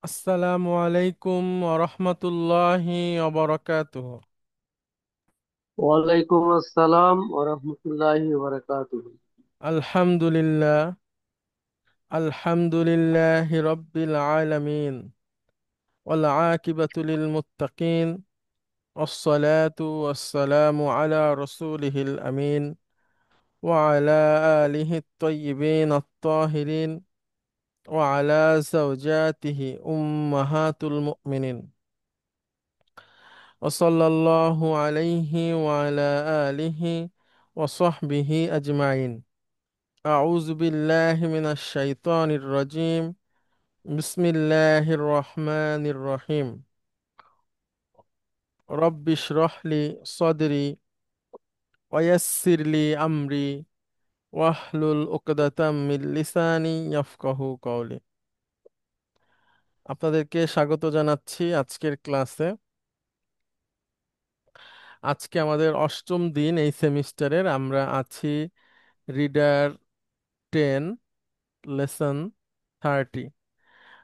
আসসালামু আলাইকুম ওরহমতুল্লাহি ওবরাকাতুহ। ওয়ালাইকুম আসসালাম ওয়া রাহমাতুল্লাহি ওয়া বারাকাতুহু। আলহামদুলিল্লাহ, আলহামদুলিল্লাহি রব্বিল আলামিন, ওয়াল আকিবাতু লিল মুত্তাকিন, ওয়াসসালাতু ওয়াসসালামু আলা রাসূলিহিল আমিন, ওয়া আলা আলিহি আত-তাইয়্যিবিন আত-তাহিরিন, ওয়া আলা যাওজাতিহি উম্মাহাতুল মুমিনিন, ওয়া সাল্লাল্লাহু আলাইহি ওয়া আলা আলিহি ওয়া সাহবিহি আজমাইন। أعوذ بالله من الشيطان الرجيم. بسم الله الرحمن الرحيم. رب اشرح لي صدري ويسر لي أمري واحلل عقدة من لساني يفقه قولي. আপনাদেরকে স্বাগত জানাচ্ছি আজকের ক্লাসে। আজকে আমাদের অষ্টম দিন এই সেমিস্টারের। আমরা আছি রিডার 10, লেসন 30।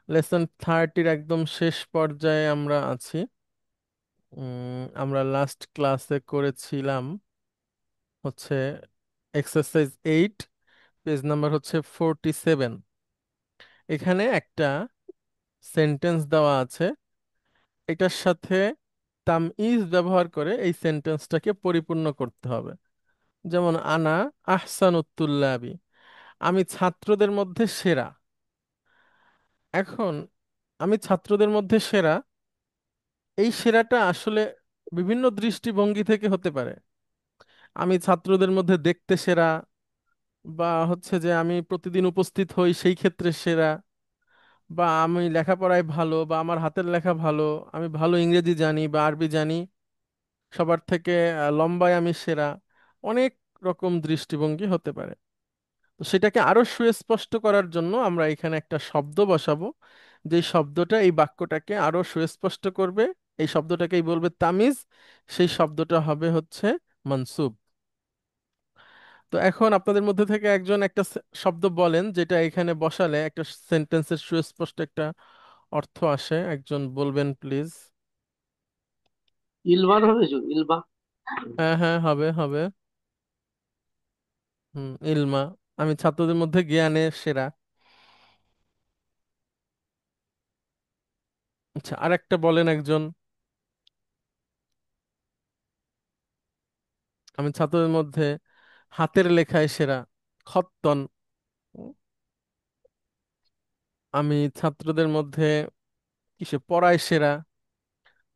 লেসন 30-র একদম শেষ পর্যায়ে আমরা আছি। আমরা লাস্ট ক্লাসে করেছিলাম হচ্ছে এক্সারসাইজ 8, পেজ নাম্বার হচ্ছে 47। এখানে একটা সেন্টেন্স দেওয়া আছে, এটার সাথে তামইজ ব্যবহার করে এই সেন্টেন্সটাকে পরিপূর্ণ করতে হবে। যেমন আনা আহসানুত্তুল্লাবি, আমি ছাত্রদের মধ্যে সেরা। এখন আমি ছাত্রদের মধ্যে সেরা, এই সেরাটা আসলে বিভিন্ন দৃষ্টিভঙ্গি থেকে হতে পারে। আমি ছাত্রদের মধ্যে দেখতে সেরা, বা হচ্ছে যে আমি প্রতিদিন উপস্থিত হই সেই ক্ষেত্রে সেরা, বা আমি লেখাপড়ায় ভালো, বা আমার হাতের লেখা ভালো, আমি ভালো ইংরেজি জানি বা আরবি জানি, সবার থেকে লম্বায় আমি সেরা। অনেক রকম দৃষ্টিভঙ্গি হতে পারে। তো সেটাকে আরো সুস্পষ্ট করার জন্য আমরা এখানে একটা শব্দ বসাবো, যে শব্দটা এই বাক্যটাকে আরো সুস্পষ্ট করবে। এই শব্দটাকেই বলবে তামিজ। সেই শব্দটা হবে হচ্ছে মানসুব। তো এখন আপনাদের মধ্যে থেকে একজন একটা শব্দ বলেন, যেটা এখানে বসালে একটা সেন্টেন্সের সুস্পষ্ট একটা অর্থ আসে। একজন বলবেন প্লিজ। ইলমান হবে ইলমা। হ্যাঁ হ্যাঁ, হবে হবে। ইলমা, আমি ছাত্রদের মধ্যে জ্ঞানে সেরা। আচ্ছা, আরেকটা বলেন একজন। আমি ছাত্রদের মধ্যে হাতের লেখায় সেরা, খত্তন। উম, আমি ছাত্রদের মধ্যে কিসে পড়ায় সেরা,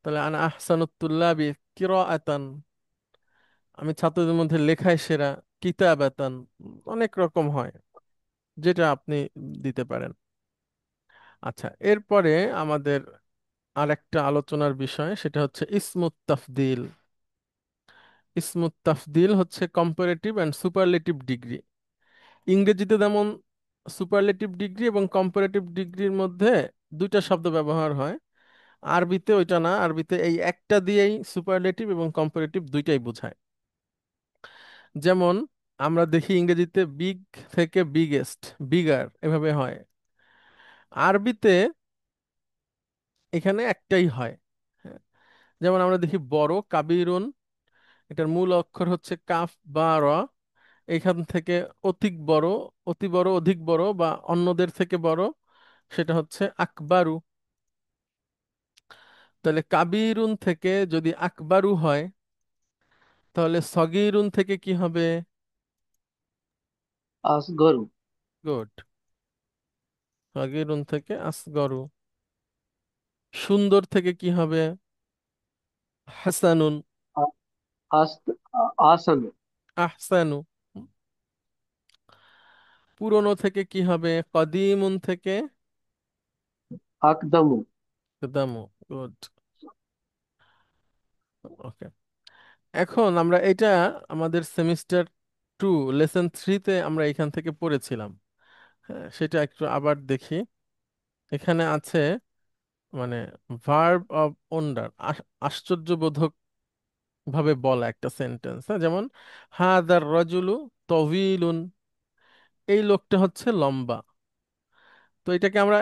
তাহলে আনা আহসানুত্তুল্লাবি কিরাআতান। আমি ছাত্রদের মধ্যে লেখায় সেরা, কিতাবাতান। অনেক রকম হয়, যেটা আপনি দিতে পারেন। আচ্ছা, এরপরে আমাদের আরেকটা আলোচনার বিষয়, সেটা হচ্ছে ইসমুত তাফদিল। ইসমুত তাফদিল হচ্ছে কম্পারেটিভ অ্যান্ড সুপারলেটিভ ডিগ্রি। ইংরেজিতে যেমন সুপারলেটিভ ডিগ্রি এবং কম্পারেটিভ ডিগ্রির মধ্যে দুইটা শব্দ ব্যবহার হয়, আরবিতে ওইটা না। আরবিতে এই একটা দিয়েই সুপারলেটিভ এবং কম্পারেটিভ দুইটাই বোঝায়। যেমন আমরা দেখি ইংরেজিতে বিগ থেকে বিগেস্ট, বিগার এভাবে হয়। আরবিতে এখানে একটাই হয়। হ্যাঁ, যেমন আমরা দেখি বড়, কাবিরুন, এটার মূল অক্ষর হচ্ছে কাফ বা র। এখান থেকে অধিক বড়, অতি বড়, অধিক বড় বা অন্যদের থেকে বড়, সেটা হচ্ছে আকবারু। তাহলে কাবিরুন থেকে যদি আকবারু হয়, তাহলে সগীরুন থেকে কি হবে? আসগরু। গুড। সগীরুন থেকে আসগরু। সুন্দর থেকে কি হবে? হাসানুন। আ- আস আসানু। আহসানু। পুরনো থেকে কি হবে? কদিমুন থেকে আকদামু। ইকদামু। গুড। ওকে। এখন আমরা এটা আমাদের সেমিস্টার 2, লেসন 3-তে আমরা এখান থেকে পড়েছিলাম। হ্যাঁ, সেটা একটু আবার দেখি। এখানে আছে মানে ভার্ব অফ ওন্ডার, আশ্চর্যবোধক ভাবে বলা একটা সেন্টেন্স। হ্যাঁ, যেমন হাদার রাজুলু তভিলুন, এই লোকটা হচ্ছে লম্বা। তো এটাকে আমরা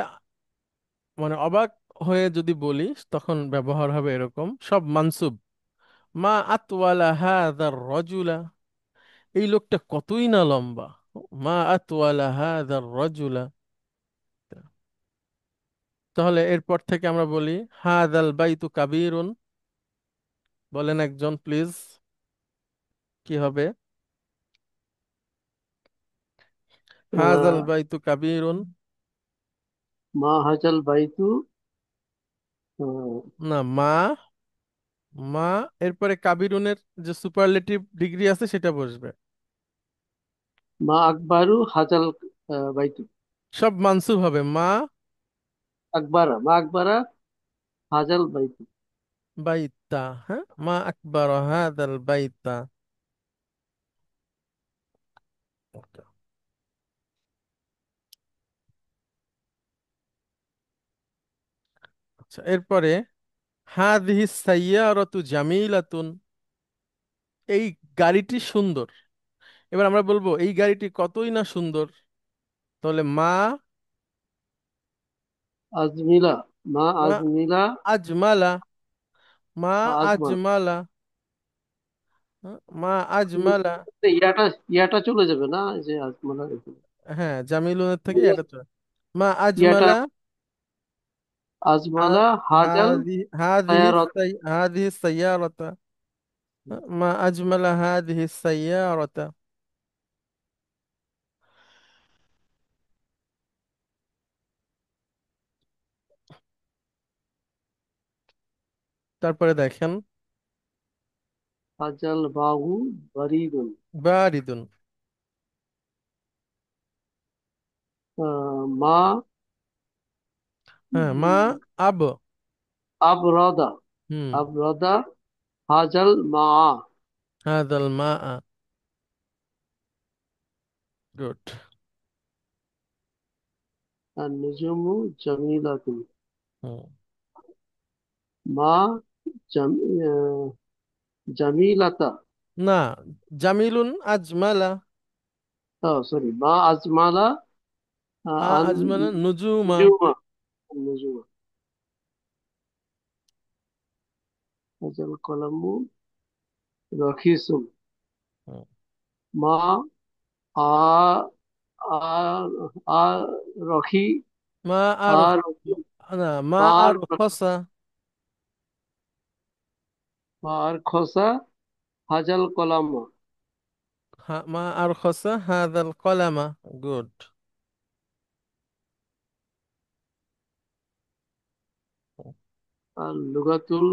মানে অবাক হয়ে যদি বলিস তখন ব্যবহার হবে এরকম, সব মানসুব। মা আতওয়ালা হাযার রাজুলা, এই লোকটা কতই না লম্বা। মা আতওয়ালা হাযার রাজুলা। তাহলে এরপর থেকে আমরা বলি হাযাল বাইতু কাবীরুন। বলেন একজন প্লিজ, কি হবে? হাযাল আহ, বাইতু কাবীরুন। মা হাজাল বাইতু। আহ, না, মা, মা, এরপরে কাবিরুনের যে সুপারলেটিভ ডিগ্রি আছে সেটা বসবে। মা আকবারু হাজাল বাইতু। সব মানসুব হবে মা আকবারা, মা আকবারা হাজাল বাইতু। বাইতা। হ্যাঁ, মা আকবার হাদাল বাইতা। আচ্ছা, এরপরে হাদিহি সাইয়ারাতু জামিলাতুন, এই গাড়িটি সুন্দর। এবার আমরা বলবো এই গাড়িটি কতই না সুন্দর। তাহলে মা, আজমিলা, মা মা আজমিলা। আজমালা, মা আজমাল। আজমালা, হ্যাঁ, মা আজমালা। ইয়াটা, ইয়াটা চলে যাবে না, এই যে আজমালা এখানে। হ্যাঁ, জামিলুনের থেকে এটা তো মা ইয়াটা আজমালা। আজমালা হাজাল সায়ারত। هذه السيارة، ما أجمل هذه السيارة. তারপরে দেখেন হাজাল বাহু বারিদুন। বারিদুন। মা হ্যাঁ, মা আব। আবরাদা, হুম, আবরাদা হাজাল মা। هذا الماء. গুড। আর নিজমু জামিলাতুন। হুম, মা জাম, জামিলাতা। না, জামিলুন আজমালা। সরি, মা আজমালা মা আন আজমালা নুজুমা। নিজুমা, নিজুমা হাজাল কলামু রখিসুন। হুম, মা আ আ আ রখি, মা আর, আর না, মা মা আর আর খসা। মা আর খসা হাজাল কলাম। মা আর খসা হাদাল কলামা। গুড। আর লুগাতুল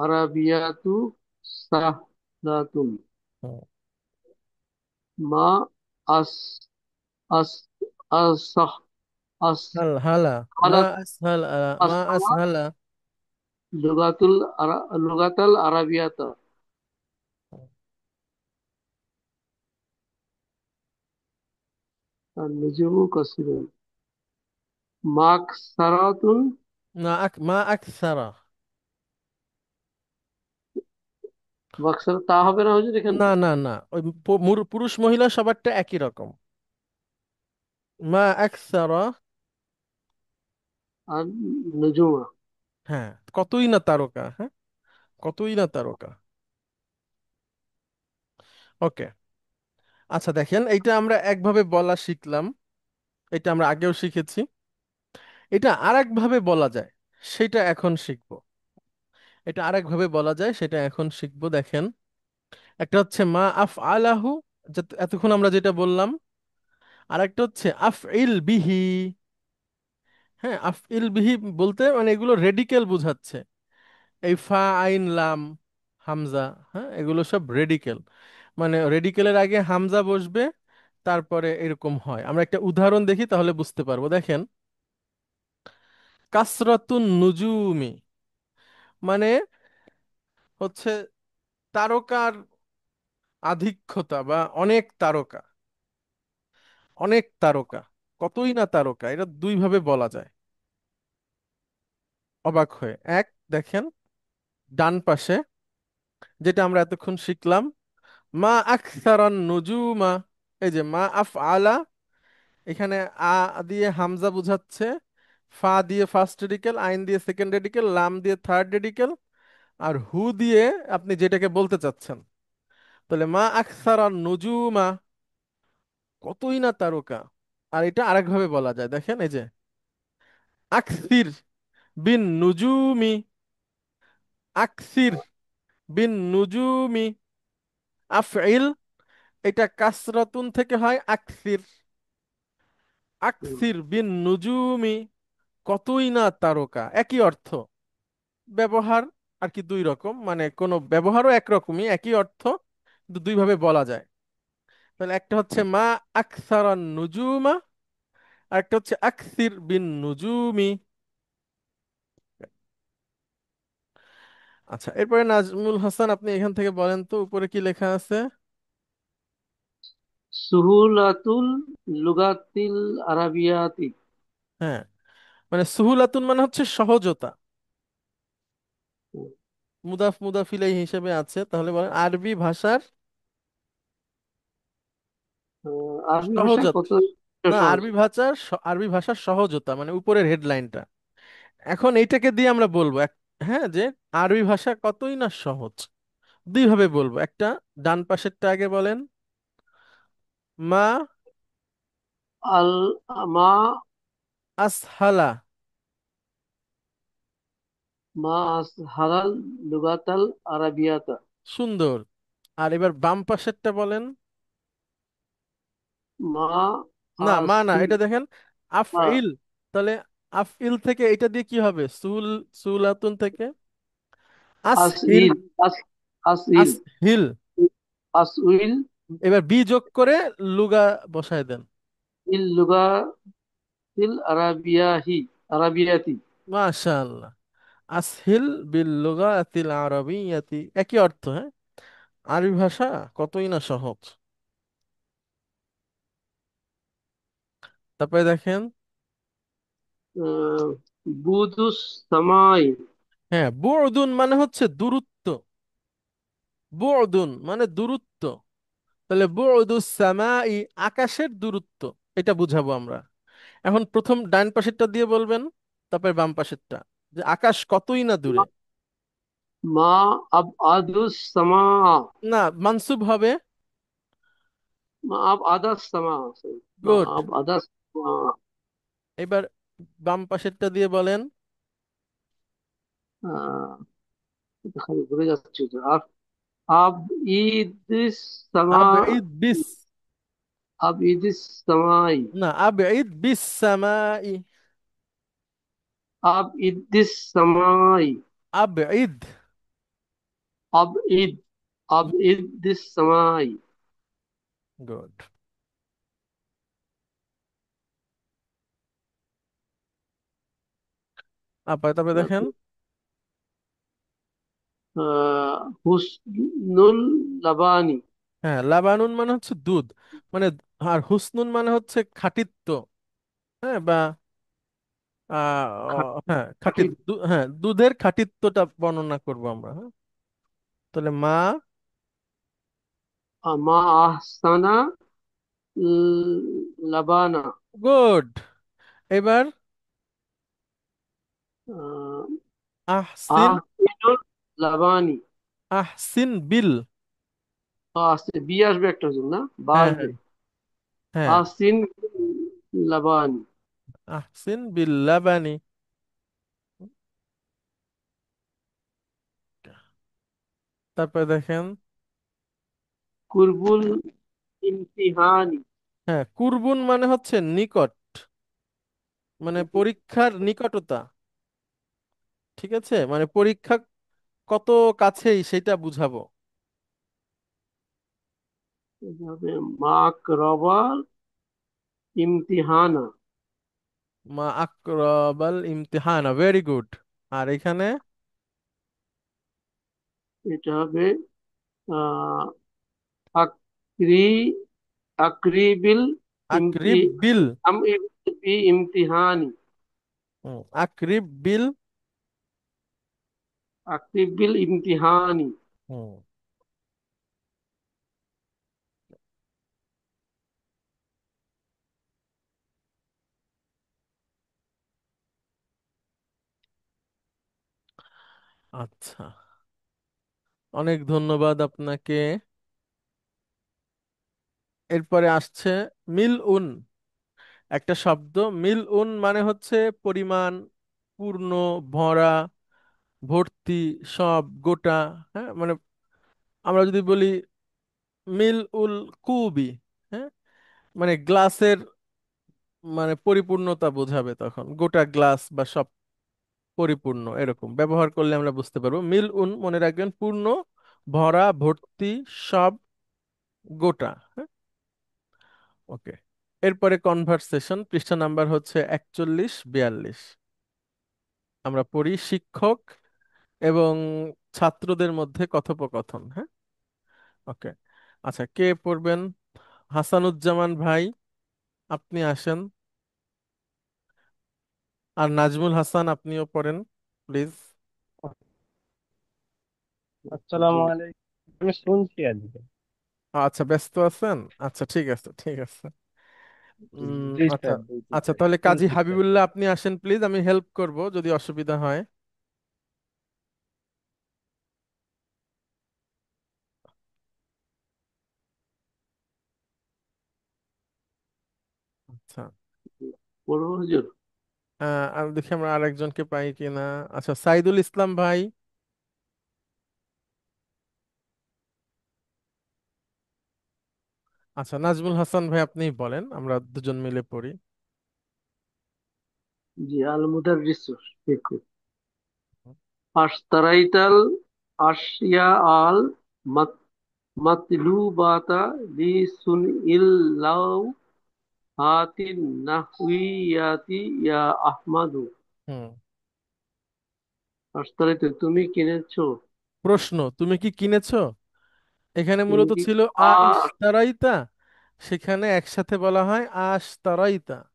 আরাবিয়াতু সাহলাতুন। মা আস আস আস আস হাল হালা, মা হালাত আসহাল, মা আসহালা আসহালা। লুগাতুল লুগাতাল আরাবিয়াতা। আর নিজেও কসিরুন। মাক সারাতুন। মা আকসারা। মাকসার তা হবে না হুজুর এখানে। না না না, ওই পুরুষ মহিলা সবারটা একই রকম। মা আকসারা। আর নজুমা। হ্যাঁ, কতই না তারকা। হ্যাঁ, কতই না তারকা। ওকে। আচ্ছা দেখেন, এইটা আমরা একভাবে বলা শিখলাম, এটা আমরা আগেও শিখেছি। এটা আরেক ভাবে বলা যায়, সেটা এখন শিখবো। এটা আরেক ভাবে বলা যায়, সেটা এখন শিখবো। দেখেন, একটা হচ্ছে মা আফ আলাহু, এতক্ষণ আমরা যেটা বললাম। আর একটা হচ্ছে আফ ইল বিহি। হ্যাঁ, আফ ইল বিহি বলতে মানে এগুলো রেডিকেল বুঝাচ্ছে। এই ফা আইন লাম হামজা, হ্যাঁ, এগুলো সব রেডিকেল। মানে রেডিকেলের আগে হামজা বসবে, তারপরে এরকম হয়। আমরা একটা উদাহরণ দেখি তাহলে বুঝতে পারবো। দেখেন, কাসরাতুন নুজুমি, মানে হচ্ছে তারকার আধিক্যতা বা অনেক তারকা। অনেক তারকা, কতই না তারকা, এটা দুই ভাবে বলা যায়। অবাক হয়ে এক, দেখেন ডান পাশে যেটা আমরা এতক্ষণ শিখলাম, মা আকসারান নুজুমা। এই যে মা আফ আলা, এখানে আ দিয়ে হামজা বুঝাচ্ছে, ফা দিয়ে ফার্স্ট রেডিকেল, আইন দিয়ে সেকেন্ড রেডিকেল, লাম দিয়ে থার্ড রেডিকেল, আর হু দিয়ে আপনি যেটাকে বলতে চাচ্ছেন। তাহলে মা আকসারা নুজুমা, কতই না তারকা। আর এটা আরেকভাবে বলা যায়, দেখেন এই যে আকসির বিন নুজুমি, আকসির বিন নুজুমি, আফইল, এটা কাসরাতুন থেকে হয় আকসির, হুম, আকসির বিন নুজুমি, কতই না তারকা, একই অর্থ। ব্যবহার আর কি দুই রকম, মানে কোনো ব্যবহারও একরকমই, একই অর্থ, কিন্তু দুই ভাবে বলা যায়। তাহলে একটা হচ্ছে মা আকসারান নুজুমা, আর একটা হচ্ছে আকসির বিন নুজুমি। আচ্ছা, এরপরে নাজমুল হাসান, আপনি এখান থেকে বলেন তো উপরে কি লেখা আছে। সুহুলাতুল লুগাতিল আরাবিয়াতি। হ্যাঁ, মানে সুহুলাতুন মানে হচ্ছে সহজতা, মুদাফ মুদাফ ইলাইহি হিসেবে আছে। তাহলে বলেন আরবি ভাষার আরবি ভাষা সহজত, কত না সহজ। আরবি ভাষার আরবি ভাষার সহজতা, মানে উপরের হেডলাইনটা। এখন এইটাকে দিয়ে আমরা বলবো হ্যাঁ, যে আরবি ভাষা কতই না সহজ। দুই ভাবে বলবো, একটা ডান পাশেরটা আগে বলেন, মা আল মা আসহালা। মা হালাল লুগাতাল আরাবিয়াতা। সুন্দর। আর এবার বাম পাশেরটা বলেন। মা না মা না, আসি এটা দেখেন আফইল। তাহলে আফইল থেকে এটা দিয়ে কি হবে, সুলাতুন থেকে আসহির, আসইল আসইল আসহিল। আসউইল এবার বি যোগ করে লুগা বসায় দেন। ইল লুগাতিল আরাবিয়াহি আরাবিয়াতি। মাশাআল্লাহ। আসহিল বিল লুগাতিল আরাবিয়াতি, একই অর্থ। হ্যাঁ, আরবি ভাষা কতই না সহজ। তারপরে দেখেন, আহ, বুদুস সামাই। হ্যাঁ বুউদুন মানে হচ্ছে দূরত্ব, বুউদুন মানে দূরত্ব। তাহলে বুউদুস সামাই, আকাশের দূরত্ব, এটা বুঝাবো আমরা। এখন প্রথম ডান পাশেরটা দিয়ে বলবেন, তারপরে বাম পাশেরটা, যে আকাশ কতই না দূরে। মা আব আদুস সামা। না, মানসুব হবে। মা আব আদাস সামা sorry, মা গুড। আব আদাস সামা। এবার বাম পাশেরটা দিয়ে বলেন, আহ, এটা খালি ঘুরে যাচ্ছে তো। আব আব ইদিস সামা। আবঈদ বিস, আব ইদিস সামাই। না আবঈদ বিস সামাই, আব ইদিস সামাই। আবঈদ। আব ইদ আব ইদিস সামাই। গুড। তারপরে দেখেন, হুসনুল লাবানি। হ্যাঁ লাবানুন মানে হচ্ছে দুধ, মানে, আর হুসনুন মানে হচ্ছে খাঁটিত্ব। হ্যাঁ, বা হ্যাঁ খাঁটি। হ্যাঁ দুধের খাঁটিত্বটা বর্ণনা করব আমরা। হ্যাঁ, তাহলে মা, মা আহসানা লাবানা। গুড। এবার আহ, আহসিন, আহসিনুল লাবানি। আহসিন বিল। আসছে বি আসবে একটা জন না, বা হ্যাঁ আসবে। হ্যাঁ হ্যাঁ, আহসিন লাবানি। আহসিন বিল লাবানি। তারপরে দেখেন, কুরবুল ইমতিহানি। হ্যাঁ কুরবুন মানে হচ্ছে নিকট, মানে পরীক্ষার নিকটতা। ঠিক আছে, মানে পরীক্ষা কত কাছেই সেটা বুঝাবো। এভাবে মাকরবাল ইমতিহানা। মা আকরাবাল ইমতিহানা, ভেরি গুড। আর এখানে এটা হবে আহ আকরি আকরিবিল ইমতি আকরিব বিল, আম ইমতিহানি। আকরিব বিল। আকরিবিল ইমতিহানি। হুম, আচ্ছা, অনেক ধন্যবাদ আপনাকে। এরপরে আসছে মিল উন, একটা শব্দ। মিল উন মানে হচ্ছে পরিমাণ, পূর্ণ, ভরা, ভর্তি, সব, গোটা। হ্যাঁ, মানে আমরা যদি বলি মিল উল কুবি, হ্যাঁ, মানে গ্লাসের মানে পরিপূর্ণতা বোঝাবে, তখন গোটা গ্লাস বা সব পরিপূর্ণ এরকম ব্যবহার করলে আমরা বুঝতে পারবো। মিল উন মনে রাখবেন, পূর্ণ, ভরা, ভর্তি, সব, গোটা। হ্যাঁ, ওকে। এরপরে কনভারসেশন, পৃষ্ঠা নাম্বার হচ্ছে 41 42। আমরা পড়ি শিক্ষক এবং ছাত্রদের মধ্যে কথোপকথন। হ্যাঁ, ওকে। আচ্ছা, কে পড়বেন? হাসানুজ্জামান ভাই, আপনি আসেন। আর নাজমুল হাসান, আপনিও পড়েন প্লিজ। জি। আসসালামু আলাইকুম। আমি শুনছি আজকে। আচ্ছা, ব্যস্ত আছেন? আচ্ছা, ঠিক আছে, ঠিক আছে। জি উম, জি আচ্ছা। স্যার, জি আচ্ছা, স্যার, তাহলে কাজী শুনছি স্যার। হাবিবুল্লাহ আপনি আসেন প্লিজ, আমি হেল্প করব যদি অসুবিধা হয়। আচ্ছা। বড় হুজুর। আর দেখি আমরা আরেকজনকে পাই কিনা। আচ্ছা, সাইদুল ইসলাম ভাই। আচ্ছা, নাজমুল হাসান ভাই আপনি বলেন, আমরা দুজন মিলে পড়ি। জি, আল মুদাররিস শিক্ষক। আশতারাইতাল আশিয়া আল মাত মাতলুবাতা লিসুনইল লাও হাতিন নাহওয়াতি ইয়া আহমাদু। হুম। আশতারাইতে তুমি কিনেছো। প্রশ্ন, তুমি কি কিনেছো? এখানে তুমি মূলত কি ছিল আ- আশতারাইতা, সেখানে একসাথে বলা হয় আশতারাইতা।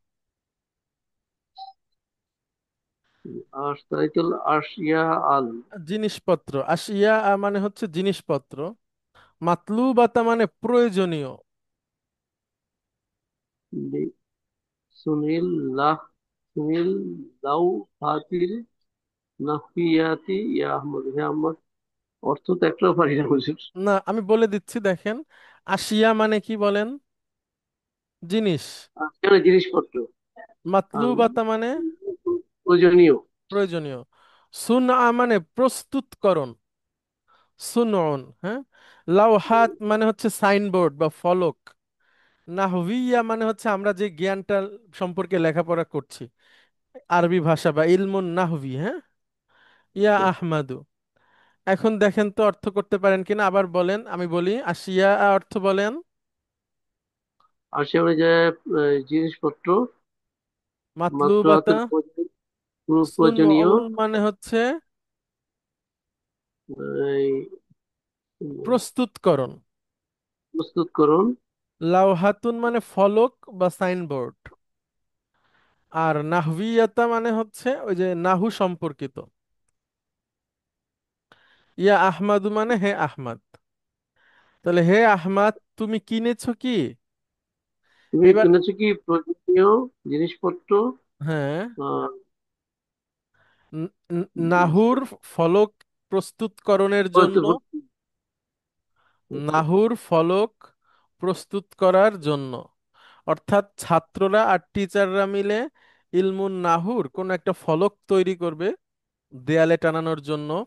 আশতারাইতুল আশিয়া আল জিনিসপত্র, আশিয়া মানে হচ্ছে জিনিসপত্র, মাতলুবাতা মানে প্রয়োজনীয়। লিসুনিল লাহ সুনিল লাও হাতির নাহওয়াতি ইয়া আহমদ। হে আহমদ, অর্থ তো একটাও পারি না হুজুর। না, আমি বলে দিচ্ছি দেখেন। আশিয়া মানে কি বলেন? জিনিস। আসলে জিনিসপত্র। আর মাতলুবাতা মানে প্রয়োজনীয়। প্রয়োজনীয়। সুনআ মানে প্রস্তুতকরণ, সুনউন। হ্যাঁ। লাউহাত মানে হচ্ছে সাইনবোর্ড বা ফলক। নাহভিয়া মানে হচ্ছে আমরা যে জ্ঞানটা সম্পর্কে লেখাপড়া করছি, আরবি ভাষা বা ইলমুন নাহভি। হ্যাঁ। ইয়া আহমাদু। এখন দেখেন তো অর্থ করতে পারেন কিনা, আবার বলেন, আমি বলি আশিয়া অর্থ বলেন। আসে মানে যে জিনিসপত্র। মাত্র মাতলুবাতা, হাতের প্রয়োজনীয়। সুনউন মানে হচ্ছে এই, প্রস্তুতকরণ। প্রস্তুতকরণ। লাউহাতুন মানে ফলক বা সাইনবোর্ড। আর নাহভিয়াতা মানে হচ্ছে ওই যে নাহু সম্পর্কিত। ইয়া আহমাদু মানে হে আহমাদ। তাহলে হে আহমাদ, তুমি কিনেছো কি? তুমি এবার কিনেছো কি প্রয়োজনীয় জিনিসপত্র। হ্যাঁ, আহ, নাহুর ফলক প্রস্তুতকরণের জন্য, প্রস্তুত- নাহুর ফলক প্রস্তুত করার জন্য। অর্থাৎ ছাত্ররা আর টিচাররা মিলে ইলমুন নাহুর কোন একটা ফলক তৈরি করবে দেয়ালে টানানোর জন্য।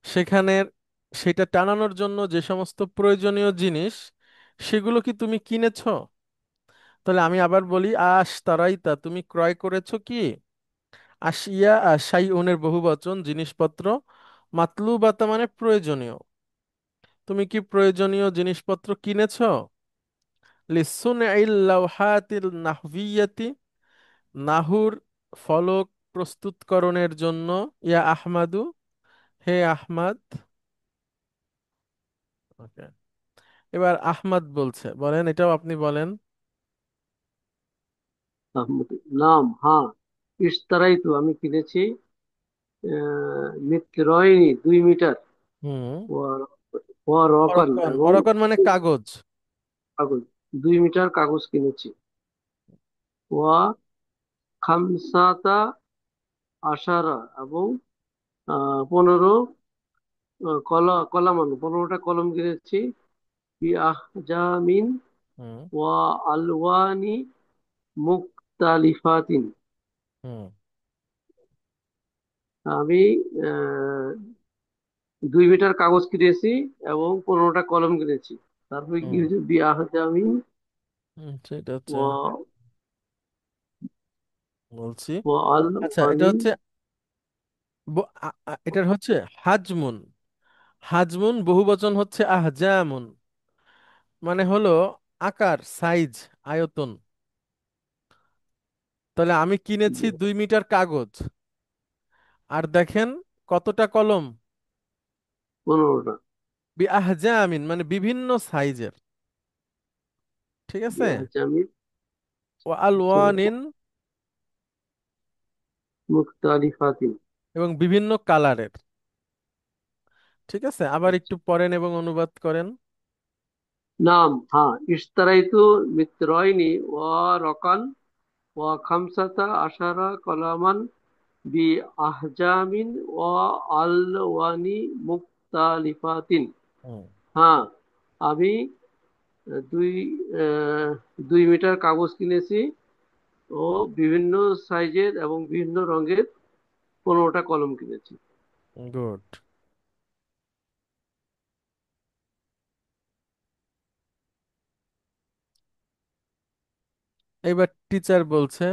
সেখানে সেটা টানানোর জন্য যে সমস্ত প্রয়োজনীয় জিনিস, সেগুলো কি তুমি কিনেছো? তাহলে আমি আবার বলি, আশ তারাইতা, তুমি ক্রয় করেছো কি? আশিয়া শাইউনের বহুবচন, জিনিসপত্র। মাতলুবাতা মানে প্রয়োজনীয়, তুমি কি প্রয়োজনীয় জিনিসপত্র কিনেছো? লিসুনইল লাওহাতিল নাহভিয়াতি, নাহুর ফলক প্রস্তুতকরণের জন্য। ইয়া আহমাদু, হে আহমাদ। ওকে। এবার আহমাদ বলছে, বলেন, এটাও আপনি বলেন। আহমদ। নাম, হ্যাঁ। ইশতারাইতু আমি কিনেছি। মিত্রয়নি 2 মিটার। হুম। ওয়া- ওয়া রকান অরকন, এবং অরকন মানে কাগজ। কাগজ। 2 মিটার কাগজ কিনেছি। ওয়া খামসাতা আশারা এবং 15 কলাম, 15টা কলম কিনেছি। বি আহজামিন হুম। ওয়া আলওয়ানি মুক্তালিফাতিন। হুম। আমি আহ, 2 মিটার কাগজ কিনেছি এবং 15টা কলম কিনেছি। তারপরে কি হুম। হয়েছে? বি আহজামিন সেটা হচ্ছে, ওয়া বলছি। ওয়া আচ্ছা, এটা আলওয়ানি। হচ্ছে এটার হচ্ছে হাজমুন। হাজমুন বহু বচন হচ্ছে আহজামুন, মানে হলো আকার, সাইজ, আয়তন। তাহলে আমি কিনেছি 2 মিটার কাগজ, আর দেখেন কতটা কলম। 15টা। বি আহজামিন মানে বিভিন্ন সাইজের, ঠিক বি আছে। আহজামিন ও আলওয়ানিন, মুক্তালিফাতিন। এবং বিভিন্ন কালারের। ঠিক আছে, আবার একটু পড়েন এবং অনুবাদ করেন। নাম, হ্যাঁ। ইশতারাইতু মিত্রয়নি ওয়া রকান ওয়া খামসাতা আশারা কলামান বি আহজামিন ওয়া আলওয়ানি মুক্তালিফাতিন। হুম। হ্যাঁ, আমি আহ, দুই আহ, 2 মিটার কাগজ কিনেছি ও বিভিন্ন সাইজের এবং বিভিন্ন রঙের 15টা কলম কিনেছি। গুড। এবার টিচার বলছে।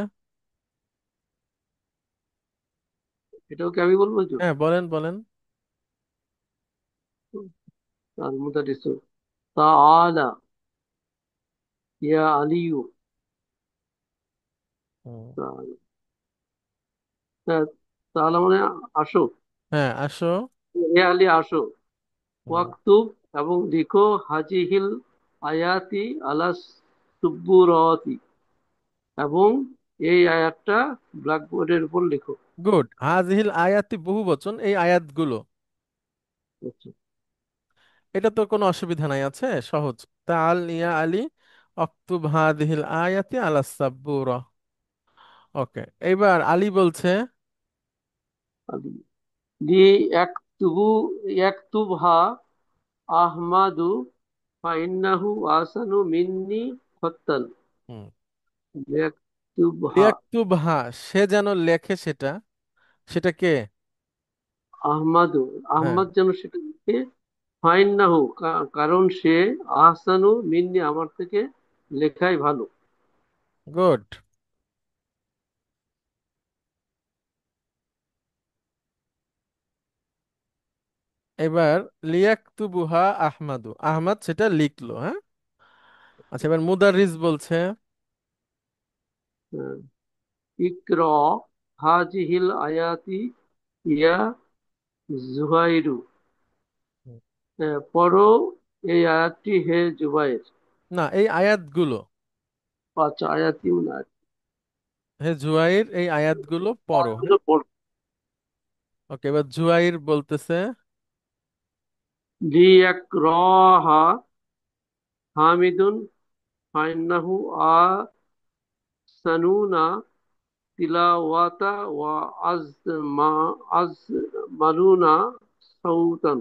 এটাও কি আমি বলবো? তো হ্যাঁ, বলেন বলেন। তার মুদারিস তাআলা ইয়া আলিয়ু। হুম। তাআলা মানে আসো। হ্যাঁ, আসো। হে আলী আসো। হুম। ওয়াক্তুব এবং লিখো হাজিহিল আয়াতি আলা সুব্বুরতি, এবং এই আয়াতটা ব্ল্যাকবোর্ডের উপর লিখো। গুড। হাজিহিল আয়াতি বহু বচন, এই আয়াতগুলো। আচ্ছা। এটা তো কোনো অসুবিধা নাই, আছে সহজ। তাআল ইয়া আলী অক্তুব হাদিহিল আয়াতি আলা সাব্বুরা। ওকে, এইবার আলী বলছে। আদি লি ইয়াকতুবু ইয়াকতুবহা আহমাদু ফাইন্নাহু আসানু মিন্নি খত্তান। হুম। ইয়াকতুবহা লিয়াকতুবহা, সে যেন লেখে সেটা। সেটা কে? আহমাদু, হ্যাঁ। আহমদ যেন সেটা লিখে। ফাইন্নাহু, কারণ সে আহসানু মিন্নি, আমার থেকে লেখাই ভালো। গুড। এবার লিয়াকতুবুহা আহমাদু, আহমদ সেটা লিখলো, হ্যাঁ। আচ্ছা, এবার মুদাররিস বলছে। হ্যাঁ, ইকর হাজিহিল আয়াতি ইয়া জুহাইরু। পড়ো এই আয়াতটি হে জুবাইর। না, এই আয়াতগুলো। আচ্ছা, আয়াতটি মানে হে জুয়াইর, এই আয়াতগুলো পড়ো, হ্যাঁ। আয়াতগুলো পড়ো। ওকে, এবার জুয়াইর বলতেছে। লিয়াকরাহা হামিদুন ফাইন্নাহু আহসানুনা তিলাওয়াতা ওয়া আজমালুনা সাউতান।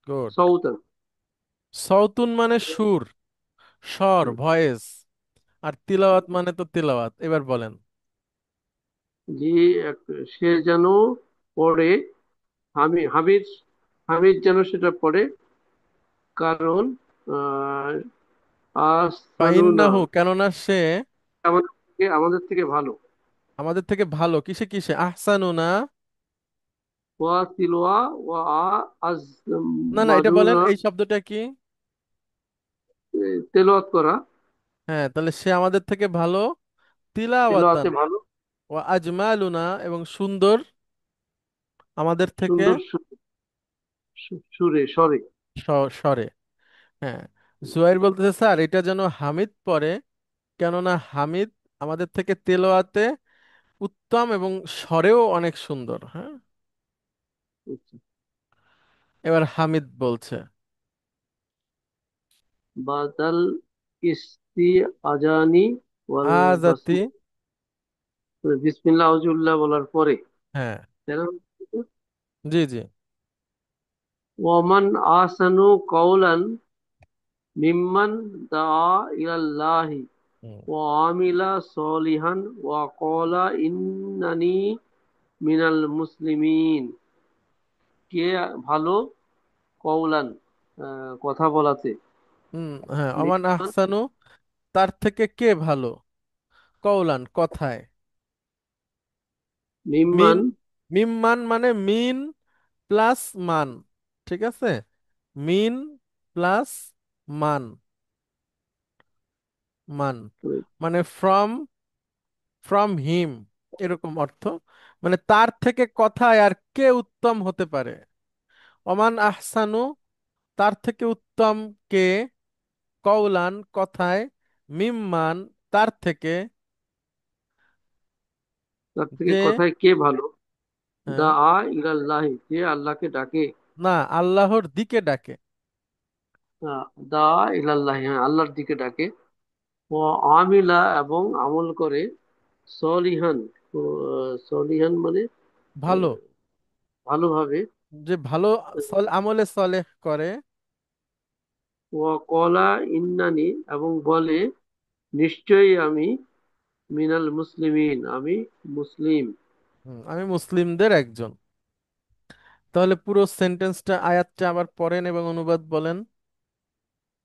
গুড। সাউতান। সৌতুন মানে সুর, স্বর, ভয়েস। আর তিলাওয়াত মানে তো তিলাওয়াত। এবার বলেন। জি, সে যেন পড়ে। হামিদ, হামিদ যেন সেটা পড়ে, কারণ আহ আহসানুনা ফাইন্নাহু, কেননা সে আমাদের থেকে ভালো। আমাদের থেকে ভালো। কিসে কিসে? আহসানুনা। ওয়া তিলওয়া ওয়া না না, এটা বলেন, আজমালুনা, এই শব্দটা কি? তেলাওয়াত করা। হ্যাঁ, তাহলে সে আমাদের থেকে ভালো। তিলাওয়াতান তেলাওয়াতে ভালো, ও আজমালুনা, এবং সুন্দর আমাদের থেকে। সুন্দর সুরে স্বরে। স্বরে। হ্যাঁ। জুয়াইর বলতেছে, স্যার এটা যেন হামিদ পড়ে, কেননা হামিদ আমাদের থেকে তেলাওয়াতে উত্তম এবং স্বরেও অনেক সুন্দর, হ্যাঁ। এবার হামিদ বলছে। বাদাল ইস্তি আজানি ওয়াল আজাতি। বিসমিল্লাহ আউযুবিল্লাহ বলার পরে হ্যাঁ। তেরো জি জি। ওয়ামান আহসানু কাওলান মিম্মান দাআ ইলাল্লাহি হুম। ওয়া আমিলা সলিহান ওয়া ক্বালা ইন্নানি মিনাল মুসলিমিন। কে ভালো কওলান, কথা বলাতে, হ্যাঁ, অমান মিম্মান, আহসানু, তার থেকে কে ভালো, কৌলান কথায়, মিন, মিম্মান মিম্মান মানে মিন প্লাস মান, ঠিক আছে, মিন প্লাস মান, মান মানে ফ্রম, ফ্রম হিম, এরকম অর্থ। মানে তার থেকে কথায় আর কে উত্তম হতে পারে, অমান আহসানু, তার থেকে উত্তম কে, কৌলান কথায়, মিম্মান তার থেকে, তার থেকে যে, কথায় কে ভালো, দা হ্যাঁ, আ ইলাল্লাহি, যে আল্লাহকে ডাকে, না, আল্লাহর দিকে ডাকে। আহ, দা ইলাল্লাহি, হ্যাঁ আল্লাহর দিকে ডাকে, ও আমিলা এবং আমল করে, সলিহান, সলিহান মানে ভালো, ভালোভাবে, যে ভালো আমলে সলেহ করে। ও কলা ইন্নানি, এবং বলে নিশ্চয়ই আমি মিনাল মুসলিমিন, আমি মুসলিম। আমি মুসলিমদের একজন। তাহলে পুরো সেন্টেন্সটা, আয়াতটা আবার পড়েন এবং অনুবাদ বলেন।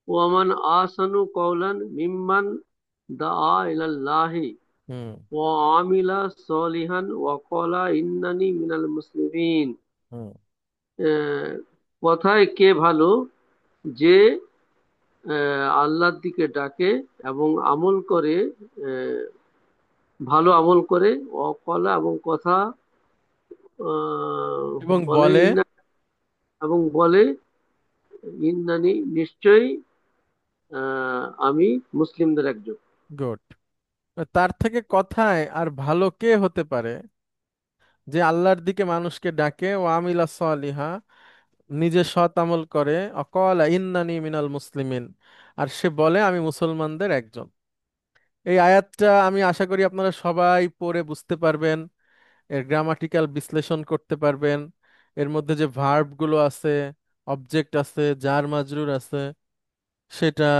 ওয়ামান আসানু কওলান মিম্মান দাআ ইলাল্লাহি হুম। ওয়া আমিলা সলিহান ওয়া ক্বালা ইন্নানি মিনাল মুসলিমিন। হুম। আহ, কথায় কে ভালো, যে আল্লাহর দিকে ডাকে এবং আমল করে, আহ, ভালো আমল করে, অকলা এবং কথা এবং বলে, বলে, এবং বলে ইন্নানি নিশ্চয়ই আমি মুসলিমদের একজন। গুড, তার থেকে কথায় আর ভালো কে হতে পারে, যে আল্লাহর দিকে মানুষকে ডাকে, ও আমিলা সালিহা, নিজে সৎ আমল করে, অকলা ইন্নানি মিনাল মুসলিমিন, আর সে বলে আমি মুসলমানদের একজন। এই আয়াতটা আমি আশা করি আপনারা সবাই পড়ে বুঝতে পারবেন, এর গ্রামাটিক্যাল বিশ্লেষণ করতে পারবেন, এর মধ্যে যে ভার্ব গুলো আছে, অবজেক্ট আছে, জার মাজরুর আছে, সেটা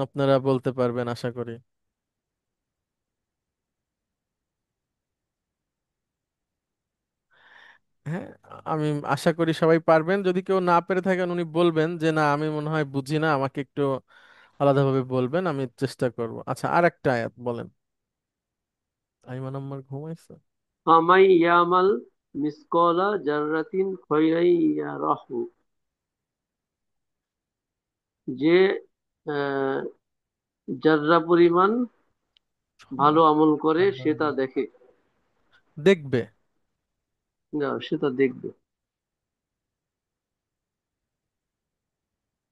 আপনারা বলতে পারবেন আশা করি। হ্যাঁ, আমি আশা করি সবাই পারবেন। যদি কেউ না পেরে থাকেন উনি বলবেন যে না আমি মনে হয় বুঝি না, আমাকে একটু আলাদাভাবে বলবেন, আমি চেষ্টা করব। আচ্ছা, আর একটা আয়াত বলেন। আইমান আম্মার ঘুমাইছে। আমাই ইয়ামাল মিসকলা জাররাতিন খৈরাই ইয়ারাহু, যে আহ, যার্রা পরিমাণ ভালো আমল করে সে তা দেখে, দেখবে। না সে তা দেখবে।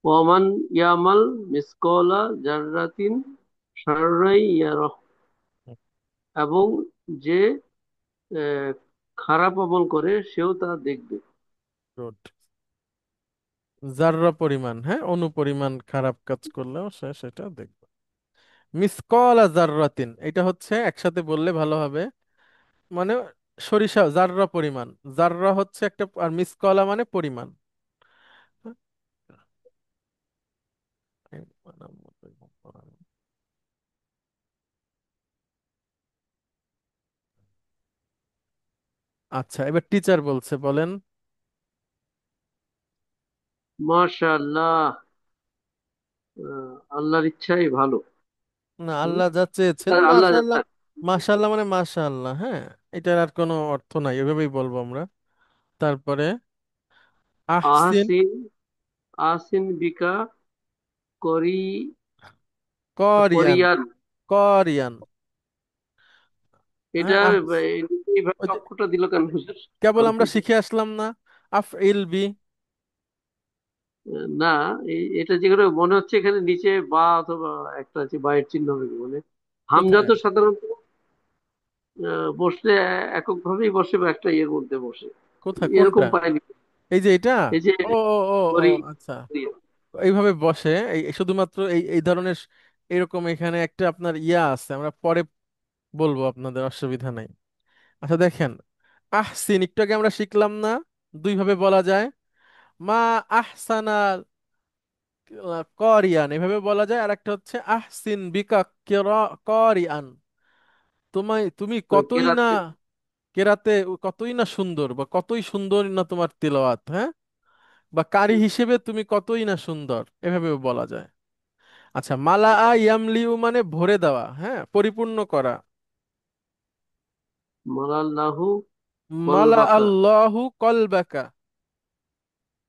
ওয়ামান ইয়ামাল মিসকলা জাররাতিন শাররাই ইয়ারাহু, এবং যে আহ, খারাপ আমল করে সেও তা দেখবে। গুড। যাররা পরিমাণ, হ্যাঁ, অনুপরিমাণ খারাপ কাজ করলেও সে সেটা দেখবে। মিসকালা জাররাতিন, এটা হচ্ছে একসাথে বললে ভালো হবে, মানে সরিষা জাররা পরিমাণ, জাররা হচ্ছে একটা, আর মিসকালা মানে পরিমাণ। আচ্ছা, এবার টিচার বলছে, বলেন। মাশাআল্লাহ, আল্লাহর ইচ্ছাই ভালো। না, হুম? আল্লাহ যা চেয়েছেন, আল্লাহ, মাশাআল্লাহ। মাশাআল্লাহ মানে মাশাআল্লাহ, হ্যাঁ, এটার আর কোনো অর্থ নাই, এভাবেই বলবো আমরা। তারপরে আহসিন, আহসিন, আহসিন বিকা করি, করিয়ান, করিয়ান। করিয়ান, হ্যাঁ, এটা এইভাবে ওই যে অক্ষরটা দিল কেন? কেবল আমরা কনফিউজ। শিখে আসলাম না, আফ ইল বি। না, এটা যেগুলো মনে হচ্ছে এখানে নিচে বা অথবা একটা আছে, বা এর চিহ্ন হবে কি, মানে হামজা কোথায়, তো সাধারণত বসলে একক ভাবেই বসে বা একটা ইয়ের মধ্যে বসে, কোথায়, এরকম কোনটা, পাইনি। এই যে এটা, এই যে ও ও ও ও, করি, আচ্ছা, এইভাবে বসে, এই শুধুমাত্র এই এই ধরনের, এরকম এখানে একটা আপনার ইয়া আছে, আমরা পরে বলবো, আপনাদের অসুবিধা নাই। আচ্ছা দেখেন, আহসিন একটু আগে আমরা শিখলাম না, দুই ভাবে বলা যায়। মা আহসানা করিয়ান এভাবে বলা যায়, আর একটা হচ্ছে আহসিন বিকা করিয়ান, তুমি ওই কতই না কেরাতে। কেরাতে, কতই না সুন্দর, বা কতই সুন্দর না তোমার তিলাওয়াত, হ্যাঁ, বা কারি হিসেবে তুমি কতই না সুন্দর, এভাবে বলা যায়। আচ্ছা, মালা ইয়ামলিউ মানে ভরে দেওয়া, হ্যাঁ, পরিপূর্ণ করা। মালাল্লাহু মালা কলবাকা, আল্লাহু কলবাকা,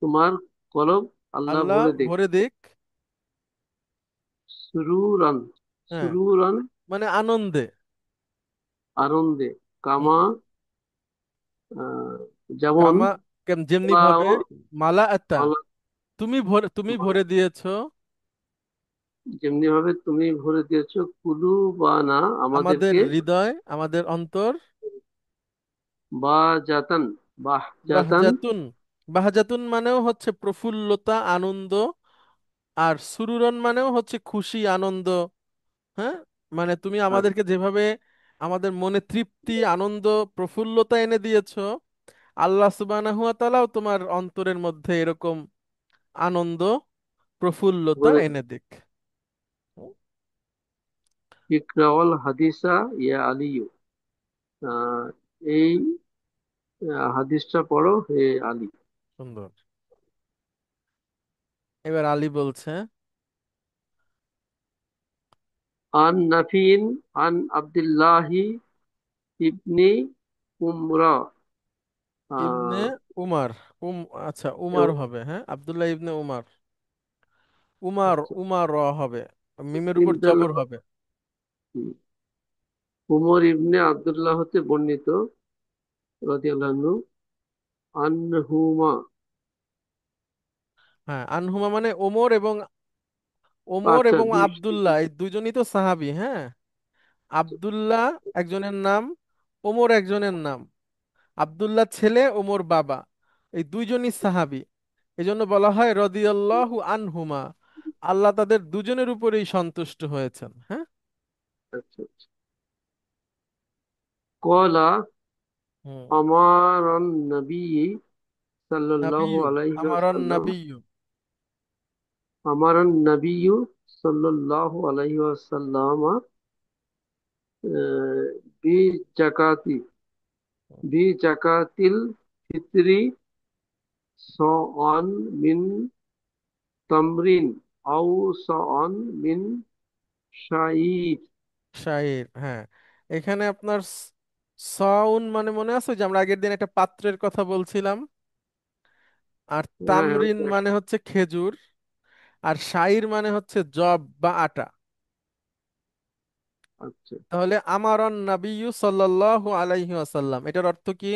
তোমার কলব আল্লাহ আল্লাহ ভরে দিক। ভরে দিক। সুরুরান, হ্যাঁ, সুরুরান মানে আনন্দে। আনন্দে। হুম, কামা, আহ, যেমন কামা, যেমনি ভাবে, মালাও, মালা আতা, মালা, তুমি ভরে দিয়েছো যেমনি ভাবে তুমি ভরে দিয়েছো কুলু বা না আমাদের আমাদেরকে, হৃদয়, আমাদের অন্তর। বা জাতান, বাহ জাতান, বাহজাতুন, বাহজাতুন মানেও হচ্ছে প্রফুল্লতা, আনন্দ। আর সুরুরন মানেও হচ্ছে খুশি, আনন্দ। হ্যাঁ, মানে তুমি আমাদেরকে যেভাবে আমাদের মনে তৃপ্তি, আনন্দ, প্রফুল্লতা এনে দিয়েছো, আল্লাহ সুবহানাহু ওয়া তাআলাও তোমার অন্তরের মধ্যে এরকম আনন্দ, প্রফুল্লতা ভরে দিক। এনে দিক। ইকরাওয়াল হাদিসা ইয়া আলিয়ু, আহ, এই হাদিসটা পড়ো হে আলী। সুন্দর। এবার আলী বলছে, আন নাফিন আন আব্দুল্লাহি ইবনি উমরা, ইবনে আহ, উমার, আচ্ছা উমার এবং হবে, হ্যাঁ, আব্দুল্লাহ ইবনে উমার, উমার, আচ্ছা, উমার হবে, মিমের উপর তিনটা জবর হবে। হুম, উমর ইবনে আব্দুল্লাহ হতে বর্ণিত রাদিয়াল্লাহু আনহু, আনহুমা, হ্যাঁ, আনহুমা মানে ওমর এবং, ওমর আচ্ছা এবং দুই, আব্দুল্লাহ এই দুজনই তো সাহাবী, হ্যাঁ। আব্দুল্লাহ একজনের নাম, ওমর একজনের নাম। আব্দুল্লাহ ছেলে, ওমর বাবা, এই দুইজনই সাহাবী। এই জন্য বলা হয় রদিয়াল্লাহু আনহুমা, আল্লাহ তাদের দুজনের উপরেই সন্তুষ্ট হয়েছেন, হ্যাঁ। আচ্ছা আচ্ছা। কলা হুম। আমার নবী সাল্লাল্লাহু নাবিয়্যু, আলাইহি আমারন ওয়াসাল্লাম, নাবিয়্যু। আমার নবী সাল্লাল্লাহু আলাইহি ওয়াসাল্লাম বি জাকাতি, বি জাকাতিল ফিতরি সআন মিন তামরিন আও সআন মিন শাঈর। শাইর, হ্যাঁ। এখানে আপনার সাউন মানে মনে আছে যে আমরা আগের দিন একটা পাত্রের কথা বলছিলাম, আর হ্যাঁ তামরিন মানে হচ্ছে খেজুর, আর শাইর মানে হচ্ছে জব বা আটা। আচ্ছা। তাহলে আমারন নাবিয়্যু সাল্লাল্লাহু আলাইহি ওয়াসাল্লাম, এটার অর্থ কি?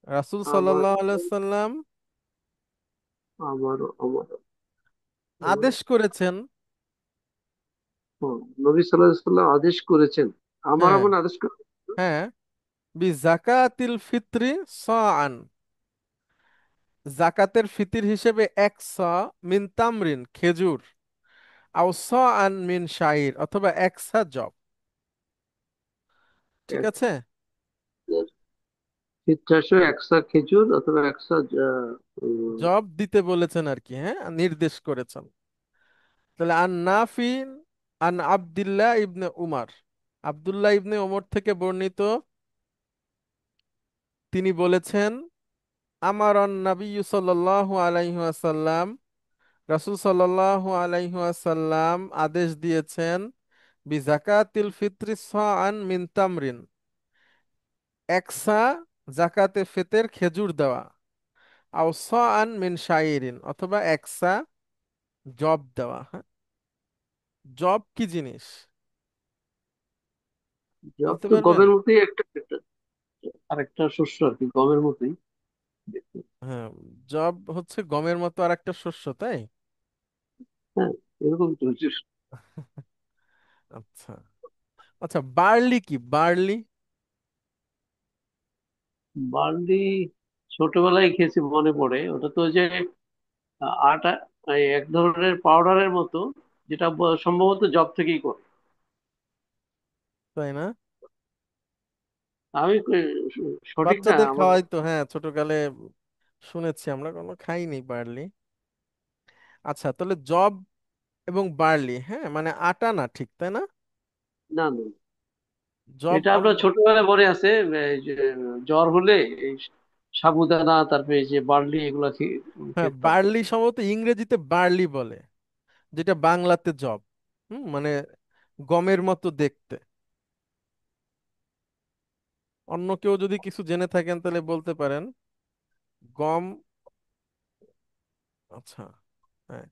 রাসূল আমার, সাল্লাল্লাহু আলাইহি ওয়াসাল্লাম আমার, আমার, আদেশ করেছেন, হ্যাঁ, নবী সাল্লাল্লাহু আলাইহি সাল্লাম আদেশ করেছেন, আমার হ্যাঁ, এমন আদেশ করেছেন। হ্যাঁ, বি জাকাতিল ফিত্রি সাআন, জাকাতের ফিতির হিসেবে এক সা, মিন তামরিন খেজুর, আও সাআন মিন শাইর, অথবা এক সা জব। ঠিক এক আছে, চারশো একশা খেজুর অথবা একশা জব দিতে বলেছেন আর কি, হ্যাঁ, নির্দেশ করেছেন। তাহলে আন নাফিন আন আব্দুল্লাহ ইবনে উমার, আব্দুল্লাহ ইবনে ওমর থেকে বর্ণিত, তিনি বলেছেন, আমার নবী সাল্লাল্লাহু আলাইহি ওয়াসাল্লাম, রাসূল সাল্লাল্লাহু আলাইহি ওয়াসাল্লাম আদেশ দিয়েছেন, বি জাকাতিল ফিত্রি সাআন মিন তামরিন, একসা জাকাতে ফিতর খেজুর দেওয়া, আও সাআন মিন শাইরিন, অথবা একসা জব দেওয়া, হ্যাঁ। জব কি জিনিস জব বলতে তো পারবেন? গমের মতোই আরেকটা শস্য আর কি, গমের মতোই দেখতে। হ্যাঁ, জব হচ্ছে গমের মতো আর একটা শস্য, তাই। হ্যাঁ, এরকম তো হচ্ছে। আচ্ছা, আচ্ছা, বার্লি কি, বার্লি? বার্লি ছোটবেলায় খেয়েছি মনে পড়ে, ওটা তো ওই যে আটা, এই এক ধরনের পাউডারের মতো, যেটা সম্ভবত জব থেকেই করে। তাই না? আমি সঠিক না বাচ্চাদের আমার। খাওয়াই তো, হ্যাঁ, ছোটকালে শুনেছি, আমরা কোনো খাইনি বার্লি। আচ্ছা, তাহলে জব এবং বার্লি, হ্যাঁ, মানে আটা না, ঠিক তাই না? না না, জব এটা আপনার ছোটবেলায় মনে আছে, এই যে জ্বর হলে এই সাবুদানা, তারপরে এই যে বার্লি, এগুলা হ্যাঁ, খেতাম। বার্লি সম্ভবত ইংরেজিতে বার্লি বলে, যেটা বাংলাতে জব। মানে গমের মতো দেখতে। অন্য কেউ যদি কিছু জেনে থাকেন তাহলে বলতে পারেন। গম, আচ্ছা, হ্যাঁ,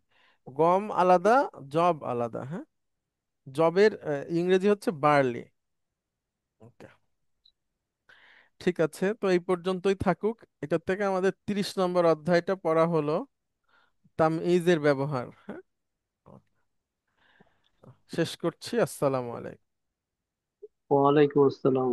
গম আলাদা, জব আলাদা, হ্যাঁ। জবের ইংরেজি হচ্ছে বার্লি। ওকে, ঠিক আছে, তো এই পর্যন্তই থাকুক। এটা থেকে আমাদের 30 নম্বর অধ্যায়টা পড়া হলো, তামইজের ব্যবহার, হ্যাঁ। শেষ করছি। আসসালামু আলাইকুম। ওয়ালাইকুম আসসালাম।